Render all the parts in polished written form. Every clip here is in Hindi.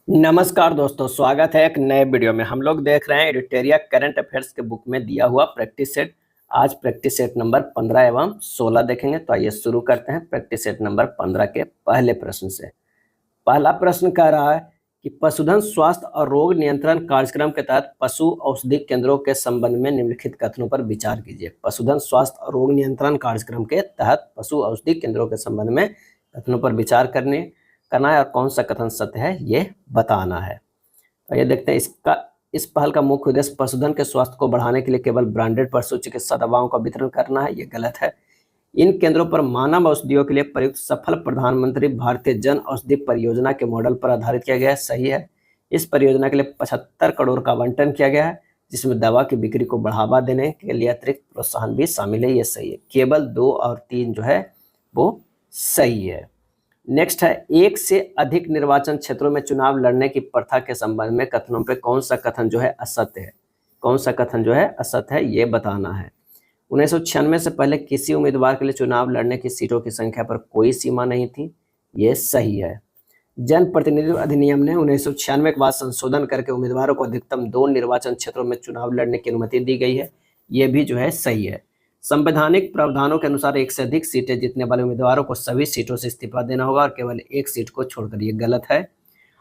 नमस्कार दोस्तों, स्वागत है एक नए वीडियो में। हम लोग देख रहे हैं एडिटोरिया करंट अफेयर्स के बुक में दिया हुआ प्रैक्टिस सेट। आज प्रैक्टिस सेट नंबर 15 एवं 16 देखेंगे। तो आइए शुरू करते हैं प्रैक्टिस सेट नंबर 15 के पहले प्रश्न से। पहला प्रश्न कह रहा है कि पशुधन स्वास्थ्य और रोग नियंत्रण कार्यक्रम के तहत पशु औषधि केंद्रों के संबंध में निम्नलिखित कथनों पर विचार कीजिए। पशुधन स्वास्थ्य और रोग नियंत्रण कार्यक्रम के तहत पशु औषधि केंद्रों के संबंध में कथनों पर विचार करना है और कौन सा कथन सत्य है ये बताना है। तो ये देखते हैं, इस पहल का मुख्य उद्देश्य पशुधन के स्वास्थ्य को बढ़ाने के लिए केवल ब्रांडेड पशु चिकित्सा दवाओं का वितरण करना है, ये गलत है। इन केंद्रों पर मानव औषधियों के लिए प्रयुक्त सफल प्रधानमंत्री भारतीय जन औषधि परियोजना के मॉडल पर आधारित किया गया है, सही है। इस परियोजना के लिए 75 करोड़ का आवंटन किया गया है, जिसमें दवा की बिक्री को बढ़ावा देने के लिए अतिरिक्त प्रोत्साहन भी शामिल है, ये सही है। केवल 2 और 3 जो है वो सही है। नेक्स्ट है, एक से अधिक निर्वाचन क्षेत्रों में चुनाव लड़ने की प्रथा के संबंध में कथनों पे कौन सा कथन जो है असत्य है, कौन सा कथन जो है असत्य है ये बताना है। 1996 से पहले किसी उम्मीदवार के लिए चुनाव लड़ने की सीटों की संख्या पर कोई सीमा नहीं थी, ये सही है। जन प्रतिनिधित्व अधिनियम ने 1996 के बाद संशोधन करके उम्मीदवारों को अधिकतम 2 निर्वाचन क्षेत्रों में चुनाव लड़ने की अनुमति दी गई है, ये भी जो है सही है। संवैधानिक प्रावधानों के अनुसार एक से अधिक सीटें जीतने वाले उम्मीदवारों को सभी सीटों से इस्तीफा देना होगा और केवल एक सीट को छोड़कर, ये गलत है।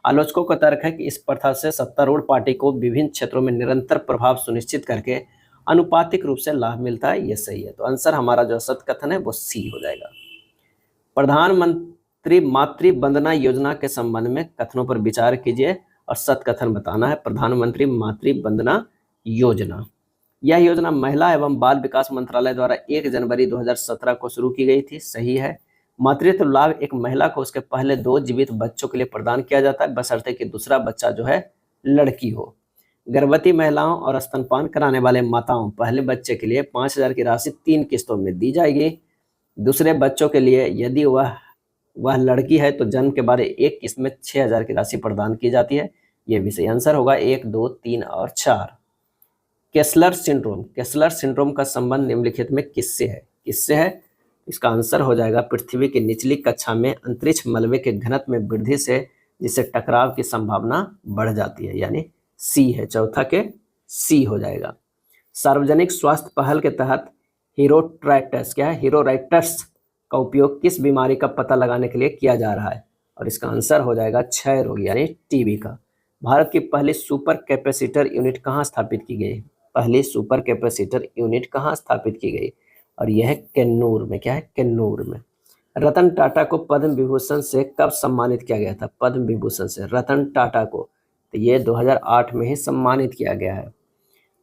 आलोचकों का तर्क है कि इस प्रथा से सत्तारूढ़ पार्टी को विभिन्न क्षेत्रों में निरंतर प्रभाव सुनिश्चित करके अनुपातिक रूप से लाभ मिलता है, ये सही है। तो आंसर हमारा जो सत्य कथन है वो सी हो जाएगा। प्रधानमंत्री मातृ वंदना योजना के संबंध में कथनों पर विचार कीजिए और सत्य कथन बताना है। प्रधानमंत्री मातृ वंदना योजना, यह योजना महिला एवं बाल विकास मंत्रालय द्वारा 1 जनवरी 2017 को शुरू की गई थी, सही है। मातृत्व लाभ एक महिला को उसके पहले 2 जीवित बच्चों के लिए प्रदान किया जाता है, बशर्ते कि दूसरा बच्चा जो है लड़की हो। गर्भवती महिलाओं और स्तनपान कराने वाले माताओं पहले बच्चे के लिए 5,000 की राशि 3 किस्तों में दी जाएगी। दूसरे बच्चों के लिए यदि वह लड़की है तो जन्म के बाद एक किस्त में 6,000 की राशि प्रदान की जाती है, ये भी सही आंसर होगा। 1, 2, 3 और 4। केस्लर सिंड्रोम का संबंध निम्नलिखित में किससे है? इसका आंसर हो जाएगा पृथ्वी की निचली कक्षा में अंतरिक्ष मलबे के घनत्व में वृद्धि से, जिससे टकराव की संभावना बढ़ जाती है, यानी सी है। चौथा के सी हो जाएगा। सार्वजनिक स्वास्थ्य पहल के तहत हीरोराइटस का उपयोग किस बीमारी का पता लगाने के लिए किया जा रहा है? और इसका आंसर हो जाएगा क्षय रोग यानी टीबी का। भारत की पहली सुपर कैपेसिटर यूनिट कहाँ स्थापित की गई? पहली सुपर कैपेसिटर यूनिट कहाँ स्थापित की गई? और यह है कन्नूर में। क्या है? कन्नूर में। रतन टाटा को पद्म विभूषण से कब सम्मानित किया गया था? पद्म विभूषण से रतन टाटा को तो ये 2008 में ही सम्मानित किया गया है।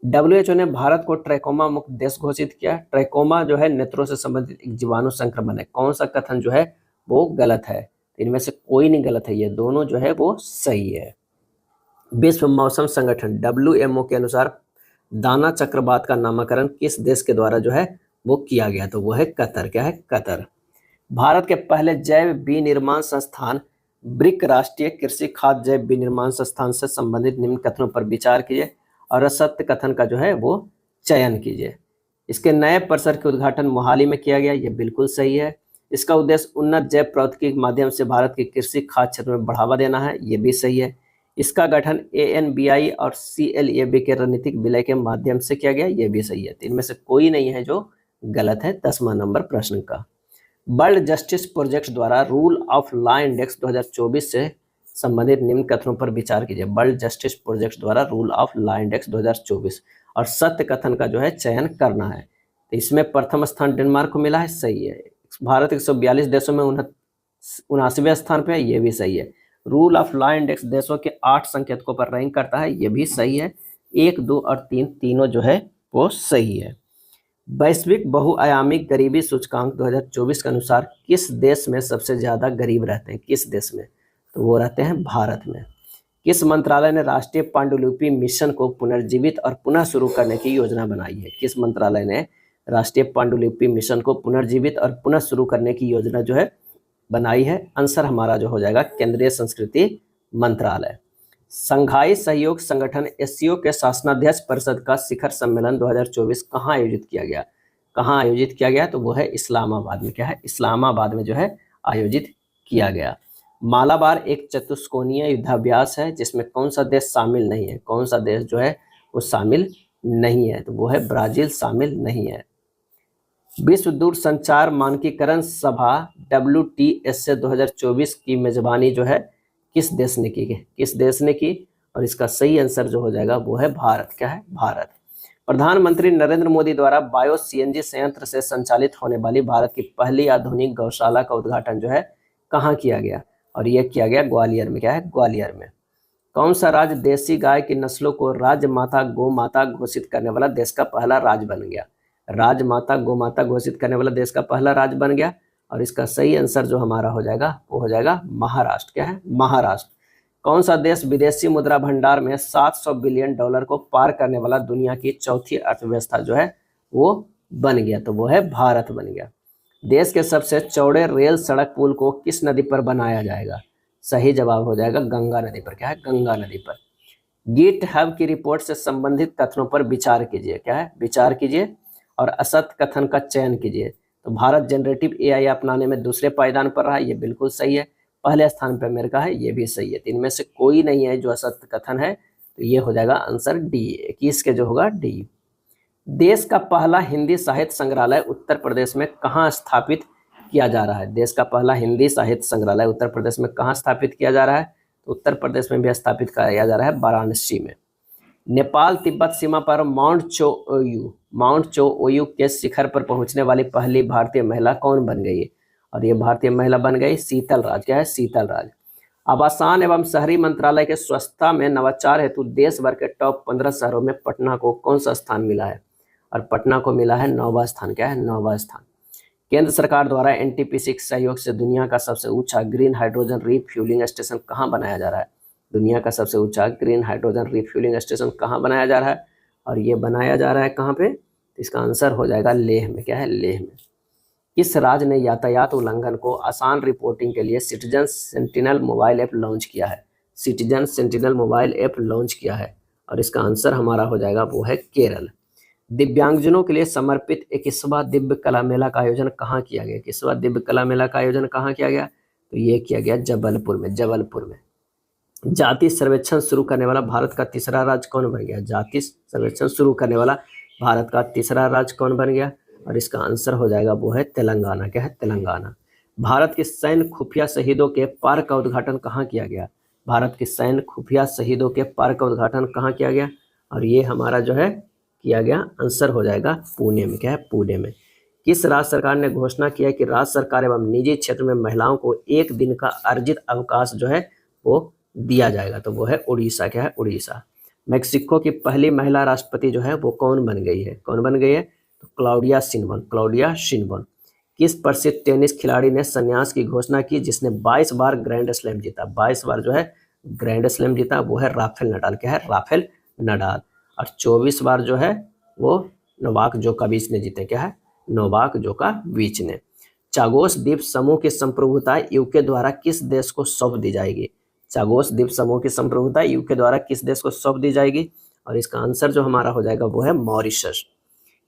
WHO ने भारत को ट्रैकोमा मुक्त देश घोषित किया। ट्रैकोमा जो है नेत्रों से संबंधित एक जीवाणु संक्रमण है। कौन सा कथन जो है वो गलत है? इनमें से कोई नहीं गलत है, ये दोनों जो है वो सही है। विश्व मौसम संगठन WMO के अनुसार दाना चक्रवात का नामकरण किस देश के द्वारा जो है वो किया गया? तो वो है कतर। क्या है? कतर। भारत के पहले जैव विनिर्माण संस्थान ब्रिक राष्ट्रीय कृषि खाद्य जैव विनिर्माण संस्थान से संबंधित निम्न कथनों पर विचार कीजिए और असत्य कथन का जो है वो चयन कीजिए। इसके नए परिसर के उद्घाटन मोहाली में किया गया, ये बिल्कुल सही है। इसका उद्देश्य उन्नत जैव प्रौद्योगिकी के माध्यम से भारत की कृषि खाद्य क्षेत्र में बढ़ावा देना है, ये भी सही है। इसका गठन ANBI और CLAB के रणनीतिक विलय के माध्यम से किया गया, ये भी सही है। तो इनमें से कोई नहीं है जो गलत है 10वां नंबर प्रश्न का। वर्ल्ड जस्टिस प्रोजेक्ट द्वारा रूल ऑफ लॉ इंडेक्स 2024 से संबंधित निम्न कथनों पर विचार कीजिए। वर्ल्ड जस्टिस प्रोजेक्ट द्वारा रूल ऑफ लॉ इंडेक्स 2024 और सत्य कथन का जो है चयन करना है। तो इसमें प्रथम स्थान डेनमार्क को मिला है, सही है। भारत 142 देशों में 79वें स्थान पे है, ये भी सही है। रूल ऑफ लॉ इंडेक्स देशों के 8 संकेतकों पर रैंक करता है, ये भी सही है। 1, 2 और 3 तीनों जो है वो सही है। वैश्विक बहुआयामी गरीबी सूचकांक 2024 के अनुसार किस देश में सबसे ज्यादा गरीब रहते हैं? किस देश में? तो वो रहते हैं भारत में। किस मंत्रालय ने राष्ट्रीय पांडुलिपि मिशन को पुनर्जीवित और पुनः शुरू करने की योजना बनाई है? किस मंत्रालय ने राष्ट्रीय पांडुलिपि मिशन को पुनर्जीवित और पुनः शुरू करने की योजना जो है बनाई है? आंसर हमारा जो हो जाएगा केंद्रीय संस्कृति मंत्रालय। संघाई सहयोग संगठन SCO के शासनाध्यक्ष परिषद का शिखर सम्मेलन 2024 कहाँ आयोजित किया गया? कहाँ आयोजित किया गया? तो वो है इस्लामाबाद में। क्या है? इस्लामाबाद में जो है आयोजित किया गया। मालाबार एक चतुष्कोणीय युद्धाभ्यास है जिसमें कौन सा देश शामिल नहीं है, कौन सा देश जो है वो शामिल नहीं है, तो वो है ब्राजील शामिल नहीं है। विश्व दूरसंचार मानकीकरण सभा WTS 2024 की मेजबानी जो है किस देश ने की, किस देश ने की, और इसका सही आंसर जो हो जाएगा वो है भारत। क्या है? भारत। प्रधानमंत्री नरेंद्र मोदी द्वारा बायो CNG संयंत्र से संचालित होने वाली भारत की पहली आधुनिक गौशाला का उद्घाटन जो है कहाँ किया गया, और यह किया गया ग्वालियर में। क्या है? ग्वालियर में। कौन सा राज्य देसी गाय की नस्लों को राजमाता गोमाता घोषित करने वाला देश का पहला राज्य बन गया? राजमाता गोमाता घोषित करने वाला देश का पहला राज्य बन गया, और इसका सही आंसर जो हमारा हो जाएगा वो हो जाएगा महाराष्ट्र। क्या है? महाराष्ट्र। कौन सा देश विदेशी मुद्रा भंडार में $700 बिलियन को पार करने वाला दुनिया की चौथी अर्थव्यवस्था जो है वो बन गया? तो वो है भारत बन गया। देश के सबसे चौड़े रेल सड़क पुल को किस नदी पर बनाया जाएगा? सही जवाब हो जाएगा गंगा नदी पर। क्या है? गंगा नदी पर। GitHub की रिपोर्ट से संबंधित कथनों पर विचार कीजिए। क्या है? विचार कीजिए और असत्य कथन का चयन कीजिए। तो भारत जनरेटिव AI अपनाने में दूसरे पायदान पर रहा, ये बिल्कुल सही है। पहले स्थान पर अमेरिका है, ये भी सही है। तो इनमें से कोई नहीं है जो असत्य कथन है, तो ये हो जाएगा आंसर डी, 21 के जो होगा डी। देश का पहला हिंदी साहित्य संग्रहालय उत्तर प्रदेश में कहाँ स्थापित किया जा रहा है? देश का पहला हिंदी साहित्य संग्रहालय उत्तर प्रदेश में कहाँ स्थापित किया जा रहा है? तो उत्तर प्रदेश में भी स्थापित किया जा रहा है वाराणसी में। नेपाल तिब्बत सीमा पर माउंट चो ओयू के शिखर पर पहुंचने वाली पहली भारतीय महिला कौन बन गई है? और ये भारतीय महिला बन गई शीतल राज। क्या है? शीतल राज। आवासन एवं शहरी मंत्रालय के स्वच्छता में नवाचार हेतु देश भर के टॉप 15 शहरों में पटना को कौन सा स्थान मिला है? और पटना को मिला है 9वां स्थान। क्या है? 9वां स्थान। केंद्र सरकार द्वारा NTPC के सहयोग से दुनिया का सबसे ऊंचा ग्रीन हाइड्रोजन रिफ्यूलिंग स्टेशन कहाँ बनाया जा रहा है? दुनिया का सबसे ऊंचा ग्रीन हाइड्रोजन रिफ्यूलिंग स्टेशन कहाँ बनाया जा रहा है? और ये बनाया जा रहा है कहाँ पे? इसका आंसर हो जाएगा लेह में। क्या है? लेह में। किस राज्य ने यातायात उल्लंघन को आसान रिपोर्टिंग के लिए citizen sentinel mobile app launch किया है? Citizen sentinel mobile app launch किया है, और इसका आंसर हमारा हो जाएगा वो है केरल। दिव्यांगजनों के लिए समर्पित 21वां दिव्य कला मेला का आयोजन कहाँ किया गया? 21वां दिव्य कला मेला का आयोजन कहाँ किया गया? तो ये किया गया जबलपुर में। जबलपुर में। जाति सर्वेक्षण शुरू करने वाला भारत का तीसरा राज्य कौन बन गया? जाति सर्वेक्षण शुरू करने वाला भारत का तीसरा राज्य कौन बन गया? और इसका आंसर हो जाएगा वो है तेलंगाना। क्या है? तेलंगाना। भारत के सैन्य खुफिया शहीदों के पार्क का उद्घाटन कहाँ किया गया? भारत के सैन्य खुफिया शहीदों के पार्क का उद्घाटन कहाँ किया गया? और ये हमारा जो है किया गया आंसर हो जाएगा पुणे में। क्या है? पुणे में। किस राज्य सरकार ने घोषणा किया कि राज्य सरकार एवं निजी क्षेत्र में महिलाओं को 1 दिन का अर्जित अवकाश जो है वो दिया जाएगा? तो वो है उड़ीसा। क्या है? उड़ीसा। मेक्सिको की पहली महिला राष्ट्रपति जो है वो कौन बन गई है? कौन बन गई है? तो क्लाउडिया शिनबर्न। क्लाउडिया शिनबर्न। किस प्रसिद्ध टेनिस खिलाड़ी ने संन्यास की घोषणा की जिसने 22 बार ग्रैंड स्लैम जीता? 22 बार जो है ग्रैंड स्लैम जीता, वो है राफेल नडाल। क्या है? Rafael Nadal. और 24 बार जो है वो नोवाक जोकोविच ने जीते। क्या है? नोवाक जोकोविच ने। चागोस द्वीप समूह की संप्रभुता यूके द्वारा किस देश को सौंप दी जाएगी? चागोस द्वीप समूह की संप्रभुता यूके द्वारा किस देश को सौंप दी जाएगी? और इसका आंसर जो हमारा हो जाएगा वो है मॉरिशस।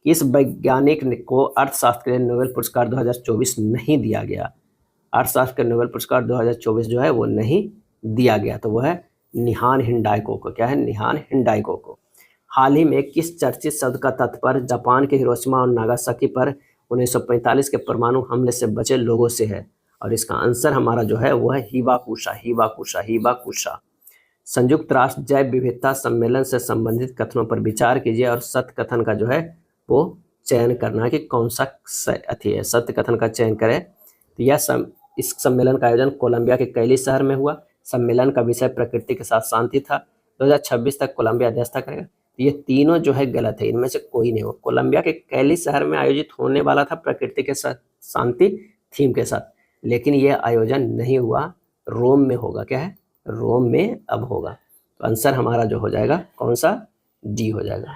किस वैज्ञानिक को अर्थशास्त्र के लिए नोबेल पुरस्कार 2024 नहीं दिया गया? अर्थशास्त्र के नोबेल पुरस्कार 2024 जो है वो नहीं दिया गया, तो वो है निहान हिंडाल्को को। क्या है? निहान हिंडाल्को को। हाल ही में किस चर्चित शब्द का तात्पर्य जापान के हिरोशिमा और नागासाकी पर 1945 के परमाणु हमले से बचे लोगों से है? और इसका आंसर हमारा जो है वो है हिबाकुशा। हिबाकुशा। हिबाकुशा। संयुक्त राष्ट्र जैव विविधता सम्मेलन से संबंधित कथनों पर विचार कीजिए और सत्य कथन का जो है वो चयन करना कि कौन सा अथी है, सत्य कथन का चयन करें। तो यह इस सम्मेलन का आयोजन कोलंबिया के कैली शहर में हुआ। सम्मेलन का विषय प्रकृति के साथ शांति था। 2026 तक कोलंबिया अध्यक्षता करेगा। तो ये तीनों जो है गलत है, इनमें से कोई नहीं हो। कोलंबिया के कैली शहर में आयोजित होने वाला था प्रकृति के साथ शांति थीम के साथ, लेकिन ये आयोजन नहीं हुआ, रोम में होगा। क्या है? रोम में अब होगा। तो आंसर हमारा जो हो जाएगा कौन सा? डी हो जाएगा।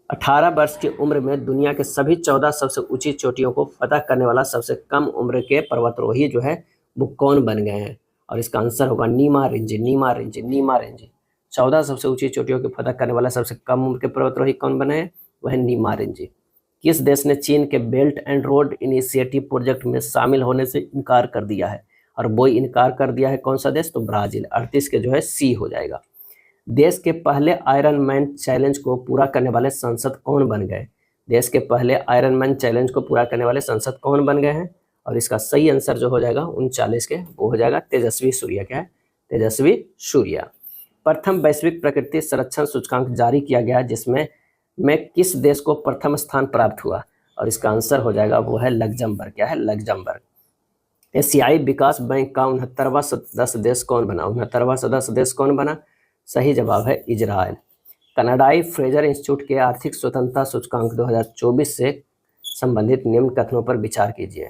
18 वर्ष की उम्र में दुनिया के सभी 14 सबसे ऊंची चोटियों को फतह करने वाला सबसे कम उम्र के पर्वतारोही जो है वो कौन बन गए हैं? और इसका आंसर होगा नीमा रिंजी। नीमा रिंजी। नीमा रिंजी। 14 सबसे ऊंची चोटियों को फतह करने वाला सबसे कम उम्र के पर्वतारोही कौन बने हैं? वह नीमा रिंजी। किस देश ने चीन के belt and road initiative project में शामिल होने से इनकार कर दिया है? और वो इनकार कर दिया है कौन सा देश, तो ब्राजील। 38 के जो है सी हो जाएगा। देश के पहले आयरन मैन चैलेंज को पूरा करने वाले सांसद कौन बन गए? देश के पहले आयरन मैन चैलेंज को पूरा करने वाले सांसद कौन बन गए हैं? और इसका सही आंसर जो हो जाएगा 39 के, वो हो जाएगा तेजस्वी सूर्या। क्या है? तेजस्वी सूर्या। प्रथम वैश्विक प्रकृति संरक्षण सूचकांक जारी किया गया जिसमें किस देश को प्रथम स्थान प्राप्त हुआ? और इसका आंसर हो जाएगा वो है लग्जमबर्ग। क्या है? लग्जमबर्ग। एशियाई विकास बैंक का 69वां सदस्य देश कौन बना? 69वां सदस्य देश कौन बना? सही जवाब है इजराइल। कनाडाई फ्रेजर इंस्टीट्यूट के आर्थिक स्वतंत्रता सूचकांक 2024 से संबंधित निम्न कथनों पर विचार कीजिए।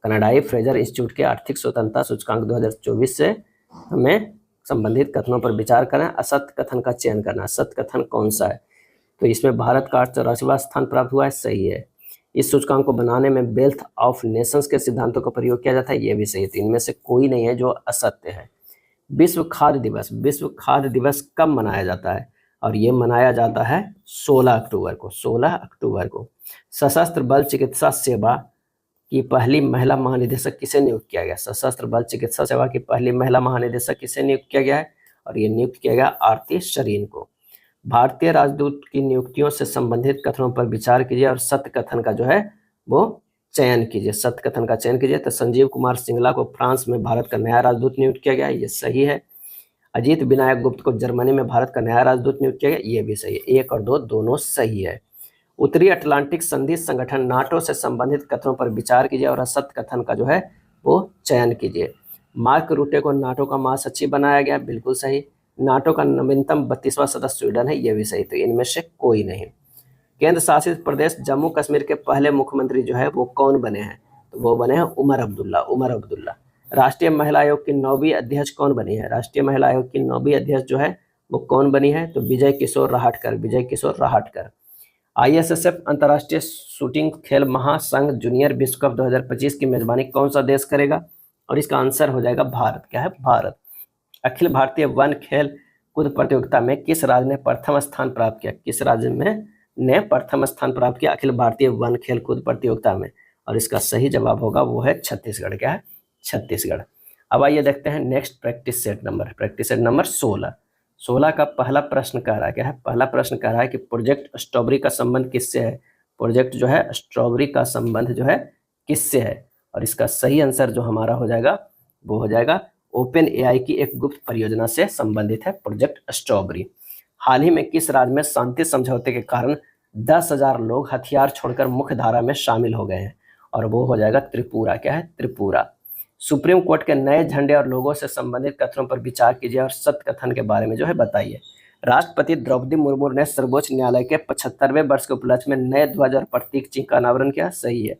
कनाडाई फ्रेजर इंस्टीट्यूट के आर्थिक स्वतंत्रता सूचकांक 2024 से हमें संबंधित कथनों पर विचार करें, असत्य कथन का चयन करना। सत्य कथन कौन सा है? तो इसमें भारत का 84वां स्थान प्राप्त हुआ है, सही है। इस सूचकांक को बनाने में वेल्थ ऑफ नेशंस के सिद्धांतों का प्रयोग किया जाता है, ये भी सही है। तो इनमें से कोई नहीं है जो असत्य है। विश्व खाद्य दिवस, विश्व खाद्य दिवस कब मनाया जाता है? और ये मनाया जाता है 16 अक्टूबर को। 16 अक्टूबर को। सशस्त्र बल चिकित्सा सेवा की पहली महिला महानिदेशक किसे नियुक्त किया गया? सशस्त्र बल चिकित्सा सेवा की पहली महिला महानिदेशक किसे नियुक्त किया गया है? और ये नियुक्त किया गया आरती शरीन को। भारतीय राजदूत की नियुक्तियों से संबंधित कथनों पर विचार कीजिए और सत्य कथन का जो है वो चयन कीजिए। सत्य कथन का चयन कीजिए। तो संजीव कुमार सिंगला को फ्रांस में भारत का नया राजदूत नियुक्त किया गया, ये सही है। अजीत विनायक गुप्त को जर्मनी में भारत का नया राजदूत नियुक्त किया गया, ये भी सही है। 1 और 2 दोनों सही है। उत्तरी अटलांटिक संधि संगठन नाटो से संबंधित कथनों पर विचार कीजिए और असत्य कथन का जो है वो चयन कीजिए। मार्क रूटे को नाटो का महासचिव बनाया गया, बिल्कुल सही। नाटो का नवीनतम 32वां सदस्य स्वीडन है, ये भी सही। तो इनमें से कोई नहीं। केंद्र शासित प्रदेश जम्मू कश्मीर के पहले मुख्यमंत्री जो है वो कौन बने हैं? तो वो बने हैं उमर अब्दुल्ला। उमर अब्दुल्ला। राष्ट्रीय महिला आयोग की 9वीं अध्यक्ष कौन बनी है? राष्ट्रीय महिला आयोग की 9वीं अध्यक्ष जो है वो कौन बनी है? तो विजय किशोर राहटकर। विजय किशोर राहटकर। ISSF अंतर्राष्ट्रीय शूटिंग खेल महासंघ जूनियर विश्व कप 2025 की मेजबानी कौन सा देश करेगा? और इसका आंसर हो जाएगा भारत। क्या है? भारत। अखिल भारतीय वन खेल कूद प्रतियोगिता में किस राज्य ने प्रथम स्थान प्राप्त किया? किस राज्य में ने प्रथम स्थान प्राप्त किया अखिल भारतीय वन खेल कूद प्रतियोगिता में? और इसका सही जवाब होगा वो है छत्तीसगढ़। क्या है? छत्तीसगढ़। अब आइए देखते हैं नेक्स्ट प्रैक्टिस सेट नंबर 16 का पहला प्रश्न कह रहा है। क्या है? पहला प्रश्न कह रहा है कि प्रोजेक्ट स्ट्रॉबेरी का संबंध किससे है? प्रोजेक्ट जो है स्ट्रॉबेरी का संबंध जो है किससे है? और इसका सही आंसर जो हमारा हो जाएगा वो हो जाएगा ओपन AI की एक गुप्त परियोजना से संबंधित है प्रोजेक्ट स्ट्रॉबेरी। हाल ही में किस राज्य में शांति समझौते के कारण 10,000 लोग हथियार छोड़कर मुख्य धारा में शामिल हो गए हैं? और वो हो जाएगा त्रिपुरा। क्या है? त्रिपुरा। सुप्रीम कोर्ट के नए झंडे और लोगों से संबंधित कथनों पर विचार कीजिए और सत्य कथन के बारे में जो है बताइए। राष्ट्रपति द्रौपदी मुर्मू ने सर्वोच्च न्यायालय के 75वें वर्ष के उपलक्ष्य में नए ध्वज और प्रतीक चिन्ह का अनावरण किया, सही है।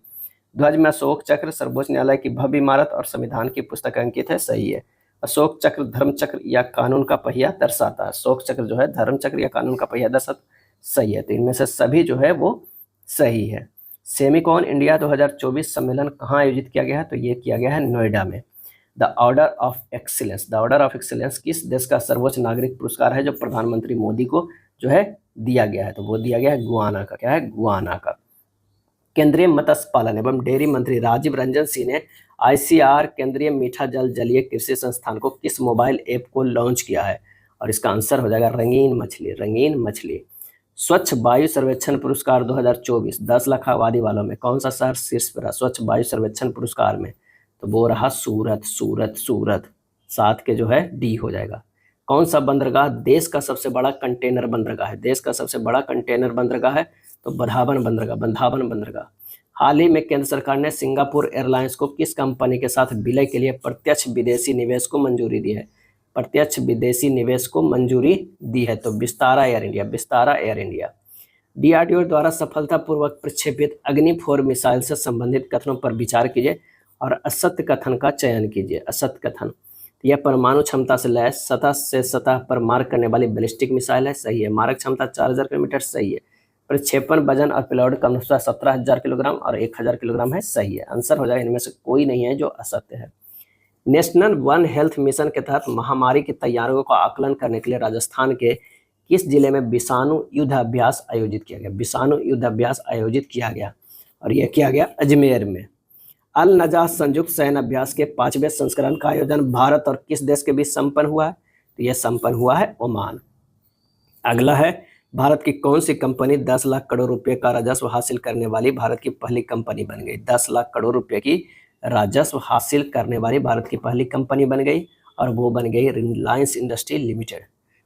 ध्वज में अशोक चक्र सर्वोच्च न्यायालय की भव्य इमारत और संविधान की पुस्तक अंकित है, सही है। अशोक चक्र धर्म चक्र या कानून का पहिया दर्शाता है। अशोक चक्र जो है धर्म चक्र या कानून का पहिया दर्शाता, सही है। तो इनमें से सभी जो है वो सही है। सेमिकॉन इंडिया 2024 सम्मेलन कहाँ आयोजित किया गया है? तो ये किया गया है नोएडा में। द ऑर्डर ऑफ एक्सीलेंस किस देश का सर्वोच्च नागरिक पुरस्कार है जो प्रधानमंत्री मोदी को जो है दिया गया है? तो वो दिया गया है गुआना का। क्या है? गुआना का। केंद्रीय मत्स्य पालन एवं डेयरी मंत्री राजीव रंजन सिंह ने ICR केंद्रीय मीठा जल जलीय कृषि संस्थान को किस मोबाइल ऐप को लॉन्च किया है? और इसका आंसर हो जाएगा रंगीन मछली। रंगीन मछली। स्वच्छ वायु सर्वेक्षण पुरस्कार 2024 10 लाख आबादी वालों में कौन सा शहर शीर्ष पर रहा स्वच्छ वायु सर्वेक्षण पुरस्कार में? तो वो रहा सूरत। 7 के जो है D हो जाएगा। कौन सा बंदरगाह देश का सबसे बड़ा कंटेनर बंदरगाह है? देश का सबसे बड़ा कंटेनर बंदरगाह है तो बंधावन बंदरगाह। हाल ही में केंद्र सरकार ने सिंगापुर एयरलाइंस को किस कंपनी के साथ विलय के लिए प्रत्यक्ष विदेशी निवेश को मंजूरी दी है? प्रत्यक्ष विदेशी निवेश को मंजूरी दी है तो विस्तारा एयर इंडिया। DRDO द्वारा सफलतापूर्वक प्रक्षेपित अग्नि 4 मिसाइल से संबंधित कथनों पर विचार कीजिए और असत्य कथन का चयन कीजिए। असत्य कथन। यह परमाणु क्षमता से लैस सतह से सतह पर मार करने वाली बैलिस्टिक मिसाइल है, सही है। मारक क्षमता 4000 किलोमीटर, सही है। प्रक्षेपण वजन और पेलोड का अनुसार 17,000 किलोग्राम और 1,000 किलोग्राम है, सही है। आंसर हो जाएगा इनमें से कोई नहीं है जो असत्य है। नेशनल वन हेल्थ मिशन के तहत महामारी की तैयारियों का आकलन करने के लिए राजस्थान के किस जिले में विषाणु युद्धाभ्यास आयोजित किया गया? विषाणु युद्धाभ्यास आयोजित किया गया और यह किया गया अजमेर में। अल नजाह संयुक्त सैन्य अभ्यास के 5वें संस्करण का आयोजन भारत और किस देश के बीच संपन्न हुआ है? तो यह संपन्न हुआ है ओमान। अगला है, भारत की कौन सी कंपनी 10 लाख करोड़ रुपए का राजस्व हासिल करने वाली भारत की पहली कंपनी बन गई? 10 लाख करोड़ रुपए की राजस्व हासिल करने वाली भारत की पहली कंपनी बन गई और वो बन गई रिलायंस इंडस्ट्री लिमिटेड।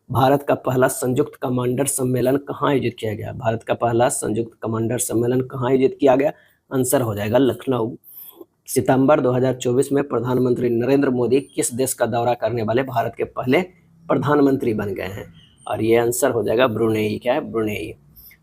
भारत का पहला संयुक्त कमांडर सम्मेलन कहाँ आयोजित किया गया? भारत का पहला संयुक्त कमांडर सम्मेलन कहाँ आयोजित किया गया? आंसर हो जाएगा लखनऊ। सितंबर 2024 में प्रधानमंत्री नरेंद्र मोदी किस देश का दौरा करने वाले भारत के पहले प्रधानमंत्री बन गए हैं? और ये आंसर हो जाएगा ब्रुनेई। क्या है? ब्रुनेई।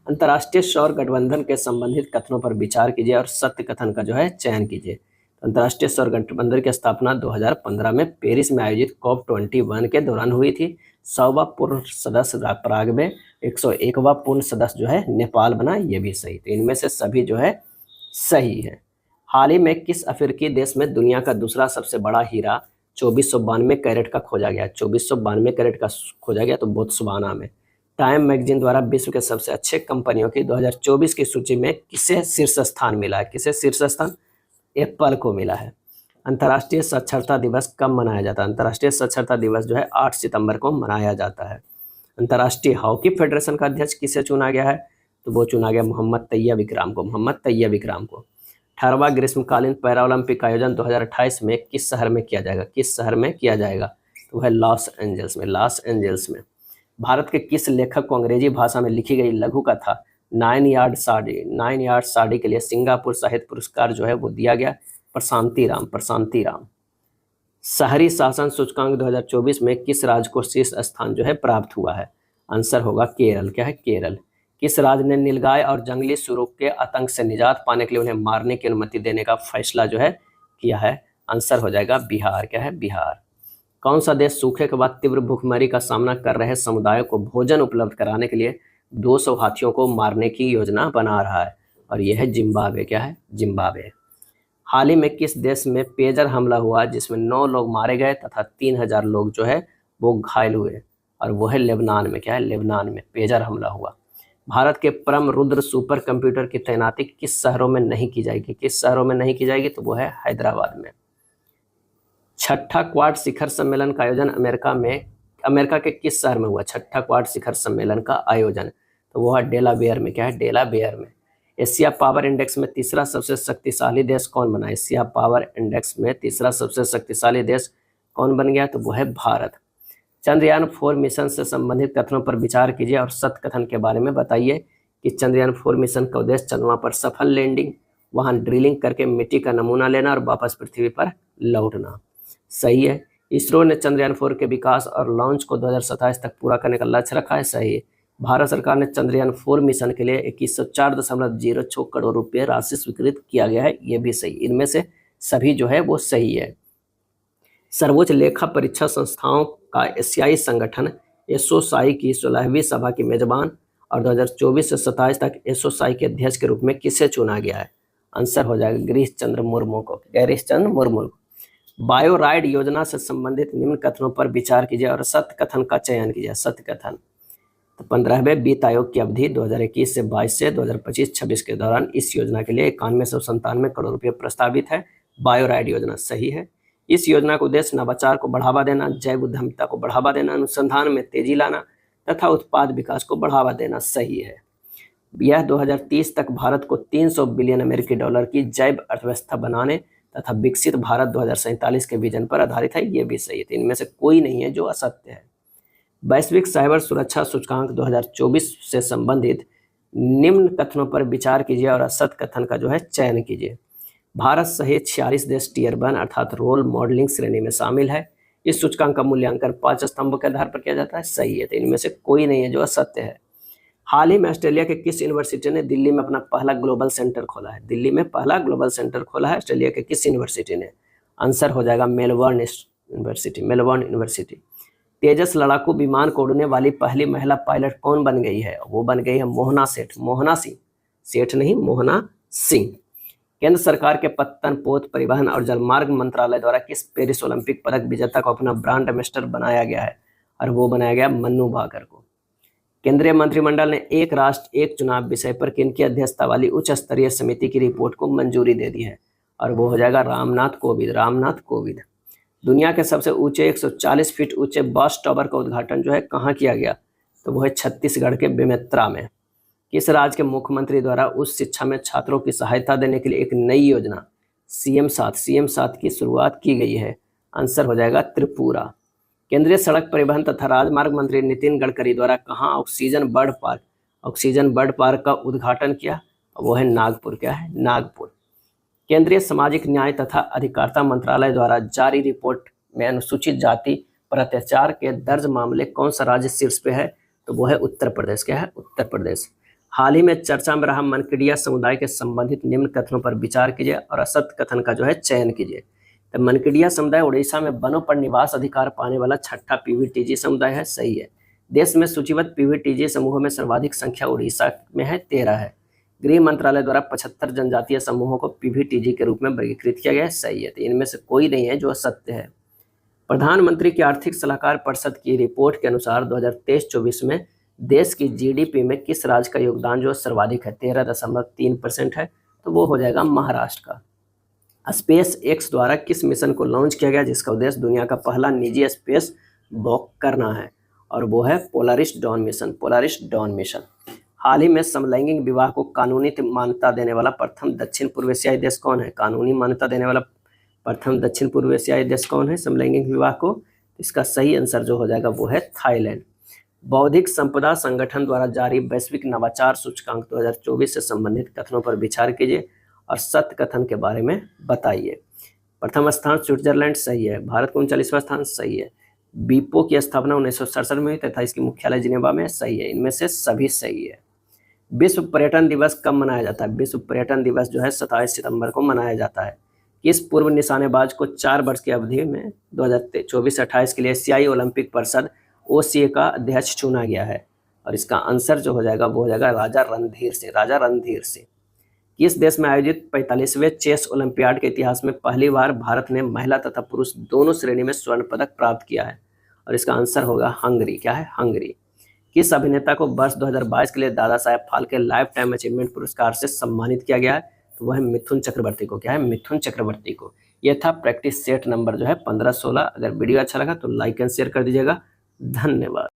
अंतर्राष्ट्रीय सौर गठबंधन के संबंधित कथनों पर विचार कीजिए और सत्य कथन का जो है चयन कीजिए। अंतर्राष्ट्रीय सौर गठबंधन की स्थापना 2015 में पेरिस में आयोजित COP21 के दौरान हुई थी। 100वां पूर्ण सदस्य प्राग में, 101वां पूर्ण सदस्य जो है नेपाल बना, ये भी सही। तो इनमें से सभी जो है सही है। हाल ही में किस अफ्रीकी देश में दुनिया का दूसरा सबसे बड़ा हीरा 2492 कैरेट का खोजा गया? 2492 कैरेट का खोजा गया तो बोत्सवाना में। टाइम मैगजीन द्वारा विश्व के सबसे अच्छे कंपनियों की 2024 की सूची में किसे शीर्ष स्थान मिला है? किसे शीर्ष स्थान? एप्पल को मिला है। अंतर्राष्ट्रीय साक्षरता दिवस कब मनाया जाता है? अंतर्राष्ट्रीय साक्षरता दिवस जो है 8 सितंबर को मनाया जाता है। अंतर्राष्ट्रीय हॉकी फेडरेशन का अध्यक्ष किसे चुना गया है? तो वो चुना गया मोहम्मद तैयब इकराम को। मोहम्मद तैयब इकराम को। 18वां ग्रीष्मकालीन पैरालंपिक का आयोजन 2028 में किस शहर में किया जाएगा? किस शहर में किया जाएगा? तो वह लॉस एंजल्स में। लॉस एंजल्स में। भारत के किस लेखक को अंग्रेजी भाषा में लिखी गई लघु कथा 9 यार्ड साड़ी के लिए सिंगापुर साहित्य पुरस्कार जो है वो दिया गया? प्रशांति राम। प्रशांति राम। शहरी शासन सूचकांक 2024 में किस राज्य को शीर्ष स्थान जो है प्राप्त हुआ है? आंसर होगा केरल। क्या है? केरल। किस राज्य ने नीलगाय और जंगली सुअरों के आतंक से निजात पाने के लिए उन्हें मारने की अनुमति देने का फैसला जो है किया है? आंसर हो जाएगा बिहार। क्या है? बिहार। कौन सा देश सूखे के बाद तीव्र भूखमरी का सामना कर रहे समुदायों को भोजन उपलब्ध कराने के लिए 200 हाथियों को मारने की योजना बना रहा है? और यह है जिम्बाब्वे। क्या है? जिम्बाब्वे। हाल ही में किस देश में पेजर हमला हुआ जिसमें 9 लोग मारे गए तथा 3000 लोग जो है वो घायल हुए? और वो है लेबनान में। क्या है? लेबनान में पेजर हमला हुआ। भारत के परम रुद्र सुपर कंप्यूटर की तैनाती किस शहरों में नहीं की जाएगी? किस शहरों में नहीं की जाएगी? तो वो है हैदराबाद में। 6ठा क्वाड शिखर सम्मेलन का आयोजन अमेरिका के किस शहर में हुआ? 6ठा क्वाड शिखर सम्मेलन का आयोजन तो वो है डेलावेयर में। क्या है? डेलावेयर में। एशिया पावर इंडेक्स में तीसरा सबसे शक्तिशाली देश कौन बना? एशिया पावर इंडेक्स में तीसरा सबसे शक्तिशाली देश कौन बन गया? तो वो है भारत। चंद्रयान-4 मिशन से संबंधित कथनों पर विचार कीजिए और सत्य कथन के बारे में बताइए कि चंद्रयान-4 मिशन का उद्देश्य चंद्रमा पर सफल लैंडिंग, वहां ड्रिलिंग करके मिट्टी का नमूना लेना और वापस पृथ्वी पर लौटना। सही है। इसरो ने चंद्रयान-4 के विकास और लॉन्च को 2027 तक पूरा करने का लक्ष्य रखा है। सही है। भारत सरकार ने चंद्रयान-4 मिशन के लिए 2104.06 करोड़ रुपये राशि स्वीकृत किया गया है। ये भी सही। इनमें से सभी जो है वो सही है। सर्वोच्च लेखा परीक्षा संस्थाओं का एशियाई संगठन एसोसाई की 16वीं सभा की मेजबान और 2024 से 27 तक एसोसाई के अध्यक्ष के रूप में किसे चुना गया है? आंसर हो जाएगा गिरीश चंद्र मुर्मू को। गिरीश चंद्र मुर्मू। बायोराइड योजना से संबंधित निम्न कथनों पर विचार कीजिए और सत्य कथन का चयन कीजिए। सत्य कथन। तो 15वें वित्त आयोग की अवधि 2021 से 22 से 2025-26 के दौरान इस योजना के लिए 9197 करोड़ रुपये प्रस्तावित है। बायोराइड योजना सही है। इस योजना का उद्देश्य नवाचार को बढ़ावा देना, जैव उद्यमिता को बढ़ावा देना, अनुसंधान में तेजी लाना तथा उत्पाद विकास को बढ़ावा देना सही है। यह 2030 तक भारत को 300 बिलियन अमेरिकी डॉलर की जैव अर्थव्यवस्था बनाने तथा विकसित भारत 2047 के विजन पर आधारित है। ये भी सही है। इनमें से कोई नहीं है जो असत्य है। वैश्विक साइबर सुरक्षा सूचकांक 2024 से संबंधित निम्न कथनों पर विचार कीजिए और असत्य कथन का जो है चयन कीजिए। भारत सहित 46 देश टियर 1 अर्थात रोल मॉडलिंग श्रेणी में शामिल है। इस सूचकांक का मूल्यांकन 5 स्तंभों के आधार पर किया जाता है। सही है। तो इनमें से कोई नहीं है जो असत्य है। हाल ही में ऑस्ट्रेलिया के किस यूनिवर्सिटी ने दिल्ली में अपना पहला ग्लोबल सेंटर खोला है? दिल्ली में पहला ग्लोबल सेंटर खोला है ऑस्ट्रेलिया के किस यूनिवर्सिटी ने? आंसर हो जाएगा Melbourne university. Melbourne university. Tejas लड़ाकू विमान को उड़ने वाली पहली महिला पायलट कौन बन गई है? वो बन गई है मोहना सेठ। मोहना सिंह। सेठ नहीं, मोहना सिंह। केंद्र सरकार के पत्तन, पोत, परिवहन और जलमार्ग मंत्रालय द्वारा किस पेरिस ओलंपिक पदक विजेता को अपना ब्रांड एम्बेसडर बनाया गया है? और वो बनाया गया मन्नू भाकर को। केंद्रीय मंत्रिमंडल ने एक राष्ट्र एक चुनाव विषय पर किनकी अध्यक्षता वाली उच्च स्तरीय समिति की रिपोर्ट को मंजूरी दे दी है? और वो हो जाएगा रामनाथ कोविंद, रामनाथ कोविंद। दुनिया के सबसे ऊंचे 140 फीट ऊंचे बॉस टावर का उद्घाटन जो है कहाँ किया गया? तो वो है छत्तीसगढ़ के बेमेतरा में। किस राज्य के मुख्यमंत्री द्वारा उच्च शिक्षा में छात्रों की सहायता देने के लिए एक नई योजना CM7 की शुरुआत की गई है? आंसर हो जाएगा त्रिपुरा। केंद्रीय सड़क परिवहन तथा राजमार्ग मंत्री नितिन गडकरी द्वारा कहाँ ऑक्सीजन बर्ड पार्क का उद्घाटन किया? वो है नागपुर। क्या है? नागपुर। केंद्रीय सामाजिक न्याय तथा अधिकारिता मंत्रालय द्वारा जारी रिपोर्ट में अनुसूचित जाति पर अत्याचार के दर्ज मामले कौन सा राज्य शीर्ष पे है? तो वो है उत्तर प्रदेश। क्या है? उत्तर प्रदेश। हाल ही में चर्चा में रहा मनकेडिया समुदाय के संबंधित निम्न कथनों पर विचार कीजिए और असत्य कथन का जो है चयन कीजिए। तो मनकेडिया समुदाय उड़ीसा में वनों पर निवास अधिकार पाने वाला छठा PVTG समुदाय है। सही है। देश में सूचीबद्ध PVTG समूहों में सर्वाधिक संख्या उड़ीसा में है, 13 है। गृह मंत्रालय द्वारा 75 जनजातीय समूहों को PVTG के रूप में वर्गीकृत किया गया है। सही है। तो इनमें से कोई नहीं है जो सत्य है। प्रधानमंत्री की आर्थिक सलाहकार परिषद की रिपोर्ट के अनुसार 2023-24 में देश की GDP में किस राज्य का योगदान जो सर्वाधिक है? 13.3% है। तो वो हो जाएगा महाराष्ट्र का। SpaceX द्वारा किस मिशन को लॉन्च किया गया जिसका उद्देश्य दुनिया का पहला निजी स्पेस वॉक करना है? और वो है पोलारिस डॉन मिशन। हाल ही में समलैंगिक विवाह को कानूनी मान्यता देने वाला प्रथम दक्षिण पूर्व एशियाई देश कौन है? कानूनी मान्यता देने वाला प्रथम दक्षिण पूर्व एशियाई देश कौन है समलैंगिक विवाह को? इसका सही आंसर जो हो जाएगा वो है थाईलैंड। बौद्धिक संपदा संगठन द्वारा जारी वैश्विक नवाचार सूचकांक 2024 से संबंधित कथनों पर विचार कीजिए और सत्य कथन के बारे में बताइए। प्रथम स्थान स्विट्जरलैंड। सही है। भारत का 39वां स्थान। सही है। बीपो की स्थापना 1967 में हुई तथा इसकी मुख्यालय जिनेवा में। सही है। इनमें से सभी सही है। विश्व पर्यटन दिवस कब मनाया जाता है? विश्व पर्यटन दिवस जो है 27 सितंबर को मनाया जाता है। किस पूर्व निशानेबाज को 4 वर्ष की अवधि में 2024-28 के लिए एशियाई ओलंपिक परिषद OCA का अध्यक्ष चुना गया है? और इसका आंसर जो हो जाएगा वो हो जाएगा राजा रणधीर सिंह। किस देश में आयोजित 45वें चेस ओलंपियाड के इतिहास में पहली बार भारत ने महिला तथा पुरुष दोनों श्रेणी में स्वर्ण पदक प्राप्त किया है? और इसका आंसर होगा हंगरी। क्या है? हंगरी। किस अभिनेता को वर्ष 2022 के लिए Dada Saheb Phalke life time achievement पुरस्कार से सम्मानित किया गया है? तो वह है मिथुन चक्रवर्ती को। क्या है? मिथुन चक्रवर्ती को। यह था प्रैक्टिस सेट नंबर जो है 15-16। अगर वीडियो अच्छा लगा तो लाइक एंड शेयर कर दीजिएगा। धन्यवाद।